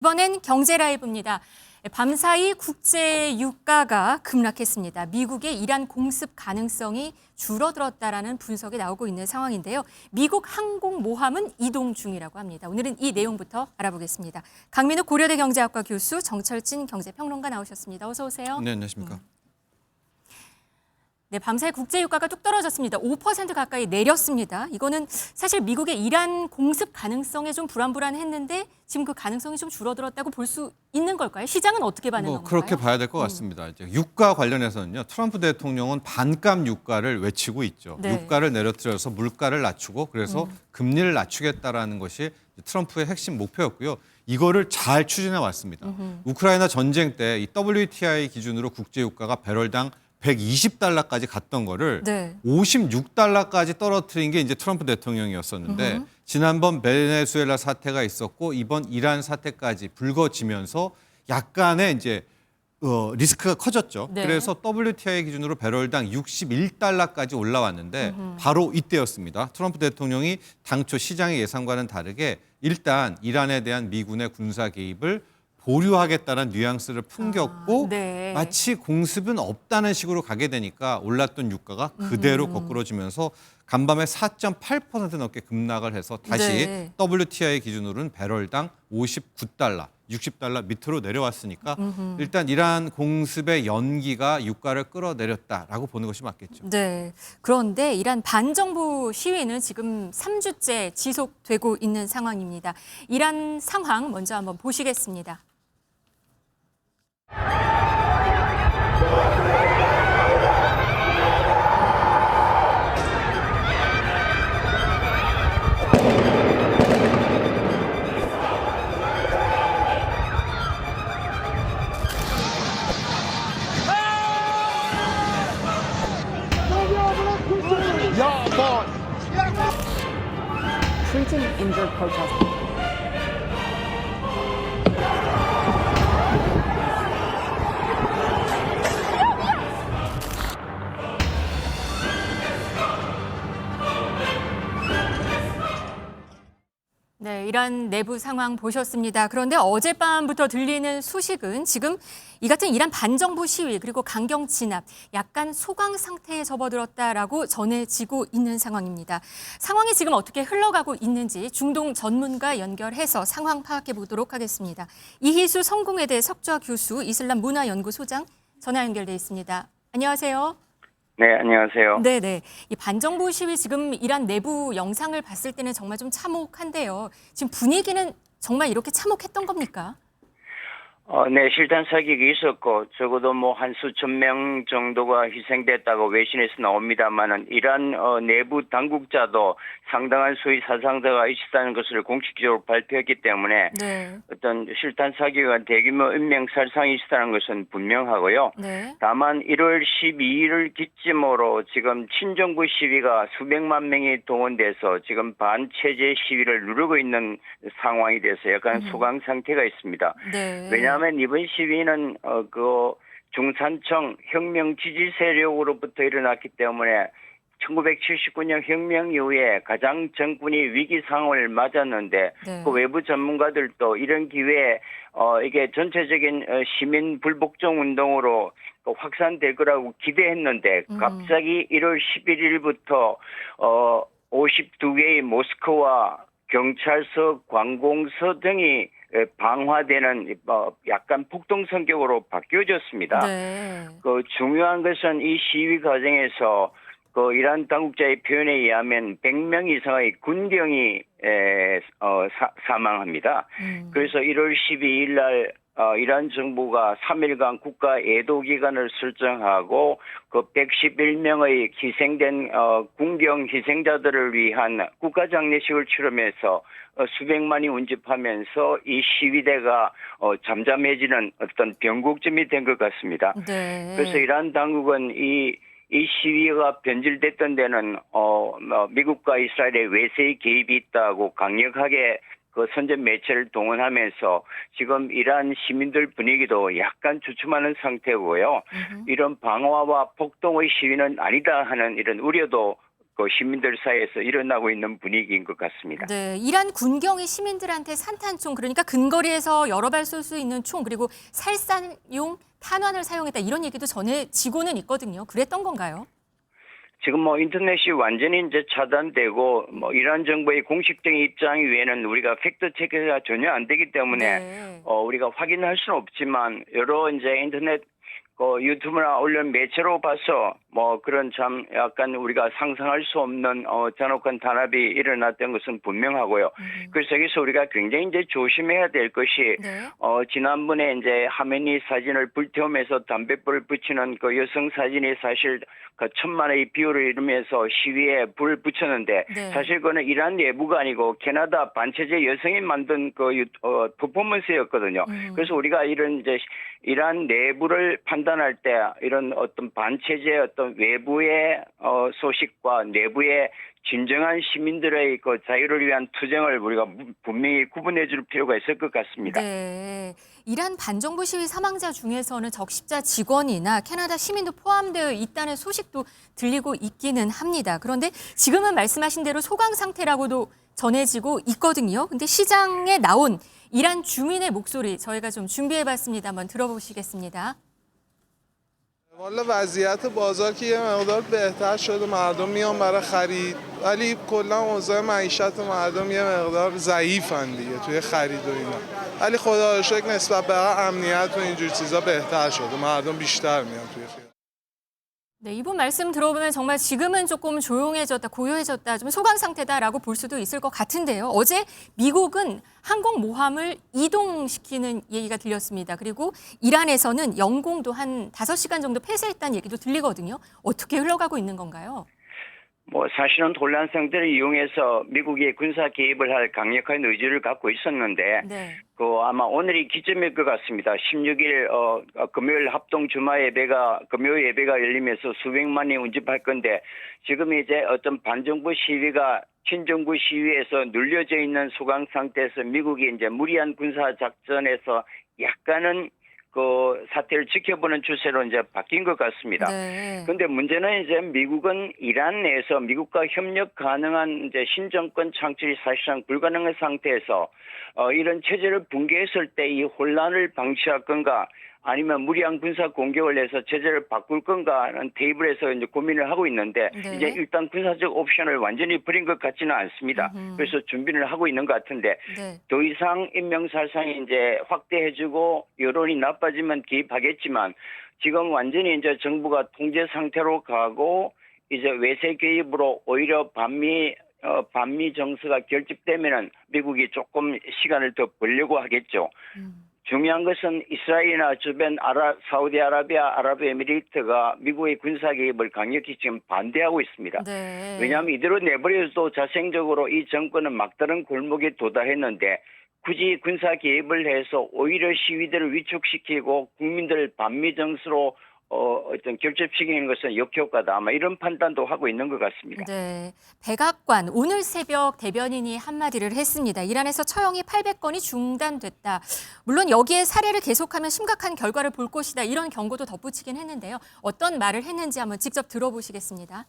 이번엔 경제 라이브입니다. 밤사이 국제 유가가 급락했습니다. 미국의 이란 공습 가능성이 줄어들었다라는 분석이 나오고 있는 상황인데요. 미국 항공모함은 이동 중이라고 합니다. 오늘은 이 내용부터 알아보겠습니다. 강민욱 고려대 경제학과 교수, 정철진 경제평론가 나오셨습니다. 어서 오세요. 네, 안녕하십니까. 네, 밤사이 국제 유가가 뚝 떨어졌습니다. 5% 가까이 내렸습니다. 이거는 사실 미국의 이란 공습 가능성에 좀 불안불안했는데 지금 그 가능성이 좀 줄어들었다고 볼 수 있는 걸까요? 시장은 어떻게 반응한 건가요? 그렇게 봐야 될 것 같습니다. 이제 유가 관련해서는요, 트럼프 대통령은 반값 유가를 외치고 있죠. 네. 유가를 내려뜨려서 물가를 낮추고 그래서 금리를 낮추겠다라는 것이 트럼프의 핵심 목표였고요. 이거를 잘 추진해 왔습니다. 우크라이나 전쟁 때 이 WTI 기준으로 국제 유가가 배럴당 120달러까지 갔던 거를 네. 56달러까지 떨어뜨린 게 이제 트럼프 대통령이었었는데 지난번 베네수엘라 사태가 있었고 이번 이란 사태까지 불거지면서 약간의 이제 리스크가 커졌죠. 네. 그래서 WTI 기준으로 배럴당 61달러까지 올라왔는데 바로 이때였습니다. 트럼프 대통령이 당초 시장의 예상과는 다르게 일단 이란에 대한 미군의 군사 개입을 보류하겠다는 뉘앙스를 풍겼고 네. 마치 공습은 없다는 식으로 가게 되니까 올랐던 유가가 그대로 거꾸로지면서 간밤에 4.8% 넘게 급락을 해서 다시 네. WTI 기준으로는 배럴당 59달러, 60달러 밑으로 내려왔으니까 일단 이란 공습의 연기가 유가를 끌어내렸다라고 보는 것이 맞겠죠. 네. 그런데 이란 반정부 시위는 지금 3주째 지속되고 있는 상황입니다. 이란 상황 먼저 한번 보시겠습니다. Treating injured protesters. 네, 이란 내부 상황 보셨습니다. 그런데 어젯밤부터 들리는 소식은 지금 이 같은 이란 반정부 시위 그리고 강경 진압 약간 소강 상태에 접어들었다라고 전해지고 있는 상황입니다. 상황이 지금 어떻게 흘러가고 있는지 중동 전문가 연결해서 상황 파악해 보도록 하겠습니다. 이희수 성공회대 석좌 교수, 이슬람 문화연구소장 전화 연결돼 있습니다. 안녕하세요. 네, 안녕하세요. 네네. 이 반정부 시위 지금 이란 내부 영상을 봤을 때는 정말 좀 참혹한데요. 지금 분위기는 정말 이렇게 참혹했던 겁니까? 네, 실탄 사격이 있었고 적어도 뭐 한 수천 명 정도가 희생됐다고 외신에서 나옵니다만은 이란 내부 당국자도 상당한 수의 사상자가 있었다는 것을 공식적으로 발표했기 때문에 네. 어떤 실탄 사격과 대규모 인명살상이 있었다는 것은 분명하고요. 네. 다만 1월 12일을 기점으로 지금 친정부 시위가 수백만 명이 동원돼서 지금 반체제 시위를 누르고 있는 상황이 돼서 약간 소강 상태가 있습니다. 네. 왜냐하면 이번 시위는 그 중산층 혁명 지지 세력으로부터 일어났기 때문에 1979년 혁명 이후에 가장 정권이 위기 상황을 맞았는데 네. 그 외부 전문가들도 이런 기회에 이게 전체적인 시민 불복종 운동으로 확산될 거라고 기대했는데 갑자기 1월 11일부터 52개의 모스크와 경찰서, 관공서 등이 방화되는 약간 폭동 성격으로 바뀌어졌습니다. 네. 그 중요한 것은 이 시위 과정에서 그 이란 당국자의 표현에 의하면 100명 이상의 군경이 사망합니다. 그래서 1월 12일 날 이란 정부가 3일간 국가 애도 기간을 설정하고 그 111명의 희생된 군경 희생자들을 위한 국가 장례식을 치르면서 수백만이 운집하면서 이 시위대가 잠잠해지는 어떤 변곡점이 된 것 같습니다. 네. 그래서 이란 당국은 이 시위가 변질됐던 데는 미국과 이스라엘의 외세의 개입이 있다고 강력하게 그 선전 매체를 동원하면서 지금 이란 시민들 분위기도 약간 주춤하는 상태고요. 이런 방화와 폭동의 시위는 아니다 하는 이런 우려도 그 시민들 사이에서 일어나고 있는 분위기인 것 같습니다. 네, 이란 군경이 시민들한테 산탄총, 그러니까 근거리에서 여러 발 쏠 수 있는 총, 그리고 살산용 탄환을 사용했다, 이런 얘기도 전해지고는 있거든요. 그랬던 건가요? 지금 뭐 인터넷이 완전히 이제 차단되고 뭐 이란 정부의 공식적인 입장 외에는 우리가 팩트 체크가 전혀 안 되기 때문에 네. 우리가 확인할 수는 없지만 여러 이제 인터넷 유튜브나 언론 매체로 봐서 뭐 그런 참 약간 우리가 상상할 수 없는 잔혹한 탄압이 일어났던 것은 분명하고요. 그래서 여기서 우리가 굉장히 이제 조심해야 될 것이 네. 지난번에 이제 하메니 사진을 불태우면서 담뱃불을 붙이는 그 여성 사진이 사실 그 천만의 비율을 이루면서 시위에 불을 붙였는데 네. 사실 그거는 이란 내부가 아니고 캐나다 반체제 여성이 만든 그 퍼포먼스였거든요. 그래서 우리가 이런 이제 이란 내부를 판단할 때 이런 어떤 반체제 어떤 외부의 소식과 내부의 진정한 시민들의 그 자유를 위한 투쟁을 우리가 분명히 구분해 줄 필요가 있을 것 같습니다. 네. 이란 반정부 시위 사망자 중에서는 적십자 직원이나 캐나다 시민도 포함되어 있다는 소식도 들리고 있기는 합니다. 그런데 지금은 말씀하신 대로 소강 상태라고도 전해지고 있거든요. 근데 시장에 나온 이란 주민의 목소리 저희가 좀 준비해봤습니다. 한번 들어보시겠습니다. والا وضعیت بازار که یه مقدار بهتر شده مردم میان برای خرید ولی کلا اوضاع معیشت مردم یه مقدار ضعیفن دیگه توی خرید و اینا ولی خدا رو شکر نسبت به امنیت و اینجور چیزا بهتر شده مردم بیشتر میان توی خیابون. 네, 이분 말씀 들어보면 정말 지금은 조금 조용해졌다, 고요해졌다, 좀 소강 상태다라고 볼 수도 있을 것 같은데요. 어제 미국은 항공모함을 이동시키는 얘기가 들렸습니다. 그리고 이란에서는 영공도 한 5시간 정도 폐쇄했다는 얘기도 들리거든요. 어떻게 흘러가고 있는 건가요? 뭐 사실은 혼란 상태를 이용해서 미국이 군사 개입을 할 강력한 의지를 갖고 있었는데 네. 아마 오늘이 기점일 것 같습니다. 16일 금요일 합동 주말 예배가 금요일 예배가 열리면서 수백만이 운집할 건데 지금 이제 어떤 반정부 시위가 친정부 시위에서 눌려져 있는 소강 상태에서 미국이 이제 무리한 군사 작전에서 약간은 그 사태를 지켜보는 추세로 이제 바뀐 것 같습니다. 네. 그런데 문제는 이제 미국은 이란 내에서 미국과 협력 가능한 이제 신정권 창출이 사실상 불가능한 상태에서 이런 체제를 붕괴했을 때 이 혼란을 방치할 건가 아니면 무리한 군사 공격을 해서 체제를 바꿀 건가 하는 테이블에서 이제 고민을 하고 있는데 네. 이제 일단 군사적 옵션을 완전히 버린 것 같지는 않습니다. 그래서 준비를 하고 있는 것 같은데 네. 더 이상 인명살상이 이제 확대해지고 여론이 나빠지면 개입하겠지만 지금 완전히 이제 정부가 통제 상태로 가고 이제 외세 개입으로 오히려 반미 정서가 결집되면은 미국이 조금 시간을 더 벌려고 하겠죠. 중요한 것은 이스라엘이나 주변 사우디아라비아, 아랍에미리트가 미국의 군사 개입을 강력히 지금 반대하고 있습니다. 네. 왜냐하면 이대로 내버려도 자생적으로 이 정권은 막다른 골목에 도달했는데 굳이 군사 개입을 해서 오히려 시위대를 위축시키고 국민들을 반미 정서로 어떤 결집시키는 것은 역효과다. 아마 이런 판단도 하고 있는 것 같습니다. 네, 백악관 오늘 새벽 대변인이 한마디를 했습니다. 이란에서 처형이 800건이 중단됐다. 물론 여기에 사례를 계속하면 심각한 결과를 볼 것이다. 이런 경고도 덧붙이긴 했는데요. 어떤 말을 했는지 한번 직접 들어보시겠습니다.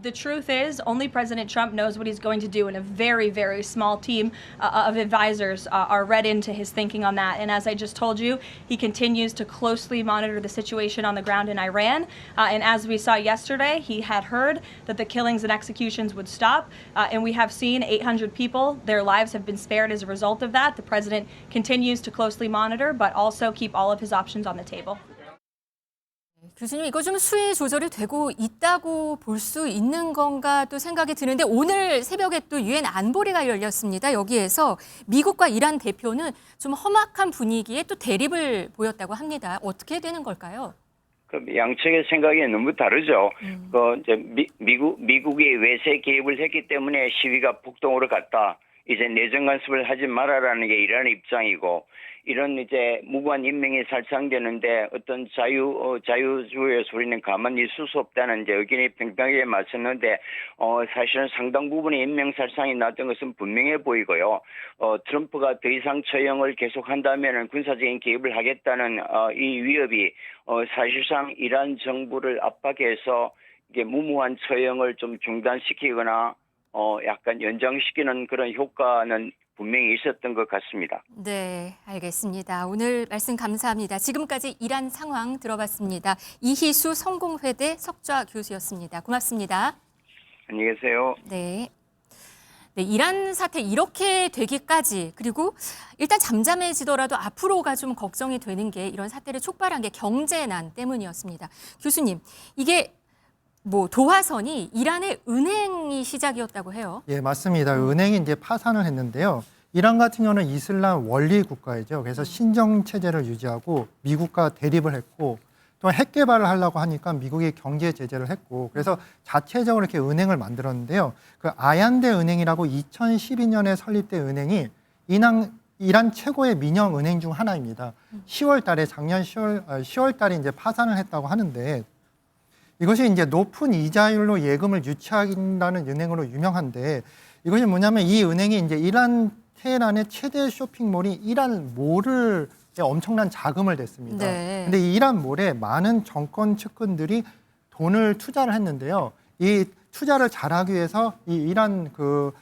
The truth is, only President Trump knows what he's going to do, and a very, very small team of advisors are read into his thinking on that. And as I just told you, he continues to closely monitor the situation on the ground in Iran. And as we saw yesterday, he had heard that the killings and executions would stop. And we have seen 800 people, their lives have been spared as a result of that. The president continues to closely monitor, but also keep all of his options on the table. 교수님, 이거 좀 수위 조절이 되고 있다고 볼 수 있는 건가 또 생각이 드는데 오늘 새벽에 또 유엔 안보리가 열렸습니다. 여기에서 미국과 이란 대표는 좀 험악한 분위기에 또 대립을 보였다고 합니다. 어떻게 되는 걸까요? 그 양측의 생각이 너무 다르죠. 이제 미국이 외세 개입을 했기 때문에 시위가 폭동으로 갔다. 이제 내정 간섭을 하지 말아라는 게 이란의 입장이고, 이런 이제 무고한 인명이 살상되는데 어떤 자유주의의 소리는 가만히 있을 수 없다는 이제 의견이 팽팽하게 맞섰는데, 사실은 상당 부분의 인명 살상이 났던 것은 분명해 보이고요. 트럼프가 더 이상 처형을 계속한다면은 군사적인 개입을 하겠다는 이 위협이 사실상 이란 정부를 압박해서 이게 무모한 처형을 좀 중단시키거나 약간 연장시키는 그런 효과는 분명히 있었던 것 같습니다. 네, 알겠습니다. 오늘 말씀 감사합니다. 지금까지 이란 상황 들어봤습니다. 이희수 성공회대 석좌 교수였습니다. 고맙습니다. 안녕히 계세요. 네. 네, 이란 사태 이렇게 되기까지 그리고 일단 잠잠해지더라도 앞으로가 좀 걱정이 되는 게 이런 사태를 촉발한 게 경제난 때문이었습니다. 교수님, 이게 뭐 도화선이 이란의 은행이 시작이었다고 해요. 예, 맞습니다. 은행이 이제 파산을 했는데요. 이란 같은 경우는 이슬람 원리 국가이죠. 그래서 신정 체제를 유지하고 미국과 대립을 했고 또 핵 개발을 하려고 하니까 미국이 경제 제재를 했고 그래서 자체적으로 이렇게 은행을 만들었는데요. 그 아얀데 은행이라고 2012년에 설립된 은행이 이란 최고의 민영 은행 중 하나입니다. 10월 달에 작년 10월 달에 이제 파산을 했다고 하는데 이것이 이제 높은 이자율로 예금을 유치한다는 은행으로 유명한데 이것이 뭐냐면 이 은행이 이제 이란 테헤란의 최대 쇼핑몰이 이란 몰을 엄청난 자금을 댔습니다. 네. 근데 이 이란 몰에 많은 정권 측근들이 돈을 투자를 했는데요. 이 투자를 잘하기 위해서 이 이란 그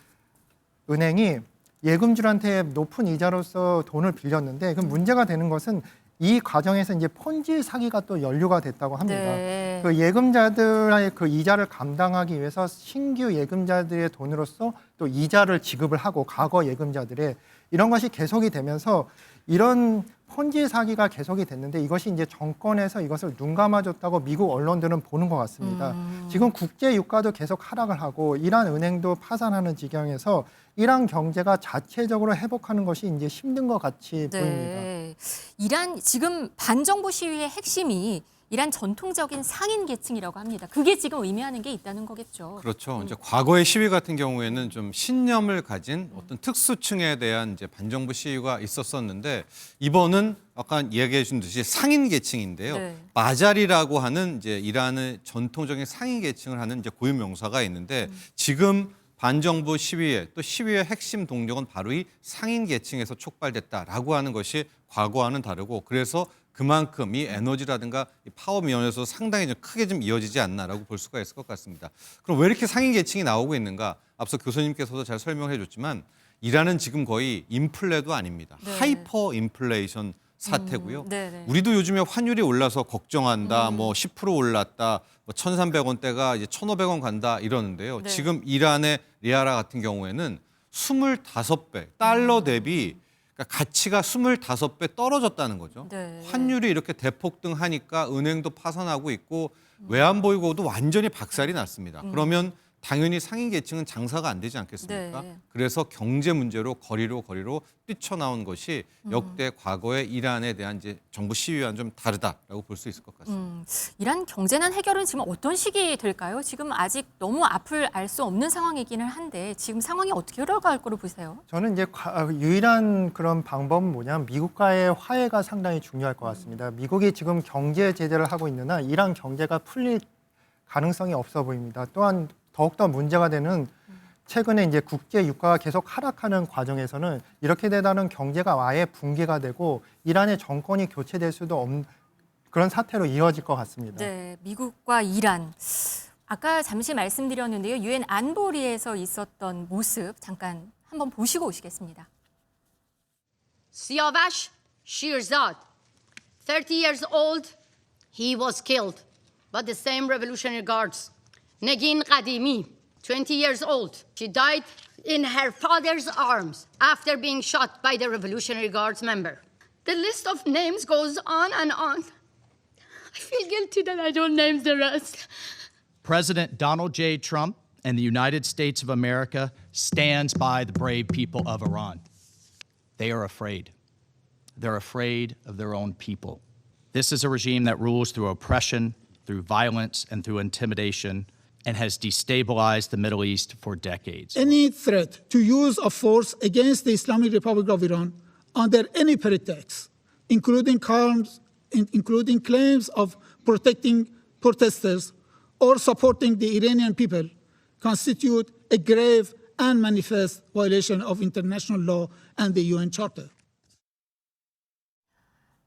은행이 예금주한테 높은 이자로서 돈을 빌렸는데 그 문제가 되는 것은 이 과정에서 이제 폰지 사기가 또 연루가 됐다고 합니다. 네. 그 예금자들의 그 이자를 감당하기 위해서 신규 예금자들의 돈으로서 또 이자를 지급을 하고 과거 예금자들의 이런 것이 계속이 되면서 이런 폰지 사기가 계속이 됐는데 이것이 이제 정권에서 이것을 눈 감아줬다고 미국 언론들은 보는 것 같습니다. 지금 국제 유가도 계속 하락을 하고 이란 은행도 파산하는 지경에서 이란 경제가 자체적으로 회복하는 것이 이제 힘든 것 같이 보입니다. 네. 이란 지금 반정부 시위의 핵심이 이란 전통적인 상인 계층이라고 합니다. 그게 지금 의미하는 게 있다는 거겠죠. 그렇죠. 이제 과거의 시위 같은 경우에는 좀 신념을 가진 어떤 특수층에 대한 이제 반정부 시위가 있었었는데 이번은 아까 얘기해 준 듯이 상인 계층인데요. 네. 마자리라고 하는 이제 이란의 전통적인 상인 계층을 하는 이제 고유 명사가 있는데 지금 반정부 시위에 또 시위의 핵심 동력은 바로 이 상인 계층에서 촉발됐다라고 하는 것이 과거와는 다르고 그래서 그만큼 이 에너지라든가 이 파워 면에서 상당히 좀 크게 좀 이어지지 않나라고 볼 수가 있을 것 같습니다. 그럼 왜 이렇게 상인 계층이 나오고 있는가? 앞서 교수님께서도 잘 설명해 줬지만 이란은 지금 거의 인플레도 아닙니다. 네. 하이퍼 인플레이션 사태고요. 네네. 우리도 요즘에 환율이 올라서 걱정한다. 뭐 10% 올랐다. 뭐 1,300원대가 이제 1,500원 간다 이러는데요. 네. 지금 이란의 리아라 같은 경우에는 25배 달러 대비 그러니까 가치가 25배 떨어졌다는 거죠. 네. 환율이 이렇게 대폭등하니까 은행도 파산하고 있고 외환보유고도 완전히 박살이 났습니다. 그러면 당연히 상인 계층은 장사가 안 되지 않겠습니까? 네. 그래서 경제 문제로 거리로 뛰쳐나온 것이 역대 과거의 이란에 대한 이제 정부 시위와는 좀 다르다라고 볼 수 있을 것 같습니다. 이란 경제난 해결은 지금 어떤 시기에 될까요? 지금 아직 너무 앞을 알 수 없는 상황이기는 한데 지금 상황이 어떻게 흘러갈 거로 보세요? 저는 이제 유일한 그런 방법은 뭐냐면 미국과의 화해가 상당히 중요할 것 같습니다. 미국이 지금 경제 제재를 하고 있는 한 이란 경제가 풀릴 가능성이 없어 보입니다. 또한 더욱더 문제가 되는 최근에 이제 국제 유가가 계속 하락하는 과정에서는 이렇게 되다는 경제가 아예 붕괴가 되고 이란의 정권이 교체될 수도 없는 그런 사태로 이어질 것 같습니다. 네, 미국과 이란. 아까 잠시 말씀드렸는데요. 유엔 안보리에서 있었던 모습 잠깐 한번 보시고 오시겠습니다. Siavash Shirzad, 30 years old, he was killed by the same Revolutionary Guards. Negin Qadimi, 20 years old, she died in her father's arms after being shot by the Revolutionary Guards member. The list of names goes on and on. I feel guilty that I don't name the rest. President Donald J. Trump and the United States of America stands by the brave people of Iran. They are afraid. They're afraid of their own people. This is a regime that rules through oppression, through violence, and through intimidation, and has destabilized the Middle East for decades. Any threat to use of force against the Islamic Republic of Iran under any pretext, including claims of protecting protesters or supporting the Iranian people, constitute a grave and manifest violation of international law and the UN Charter.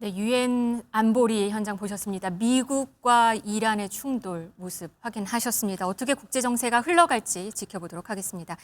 네, 유엔 안보리 현장 보셨습니다. 미국과 이란의 충돌 모습 확인하셨습니다. 어떻게 국제 정세가 흘러갈지 지켜보도록 하겠습니다.